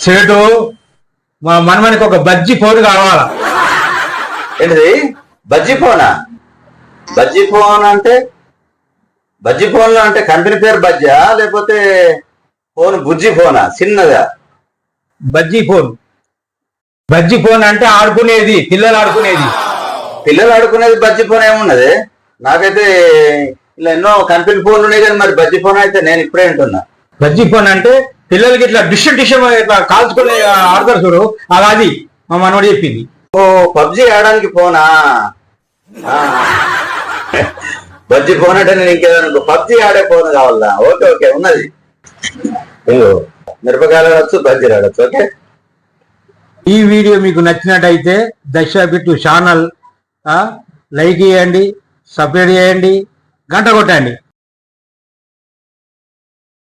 సేటు మా మనమనికి ఒక బజ్జి ఫోన్ కావాలా. ఏంటిది బజ్జీ ఫోనా? బజ్జీ ఫోన్ అంటే బజ్జీ ఫోన్లో అంటే కంపెనీ పేరు బజ్జా లేకపోతే ఫోన్ బుజ్జి ఫోనా చిన్నదా? బజ్జి ఫోన్. బజ్జి ఫోన్ అంటే ఆడుకునేది, పిల్లలు ఆడుకునేది. పిల్లలు ఆడుకునేది బజ్జీ ఫోన్ ఏమున్నది? నాకైతే ఇలా ఎన్నో కంపెనీ ఫోన్లు ఉన్నాయి కానీ మరి బజ్జీ ఫోన్ అయితే నేను ఇప్పుడే వింటున్నా. బజ్జి ఫోన్ అంటే పిల్లలకి ఇట్లా డిష్ ఇట్లా కాల్చుకుని ఆడతారు చూడు, అది మా మనోడు చెప్పింది. ఓ పబ్జీ ఆడడానికి ఫోనా? బజ్జీ ఫోన్ అంటే నేను ఇంకేదనుకో పబ్జీ ఆడే ఫోన్ కావాలా? ఓకే ఓకే ఉన్నది. మిరపకాయలు ఆడచ్చు, బజ్జీలు ఆడచ్చు. ఓకే. ఈ వీడియో మీకు నచ్చినట్టయితే దశాబిట్టు ఛానల్ లైక్ చేయండి, సబ్స్క్రైబ్ చేయండి, గంట కొట్టండి.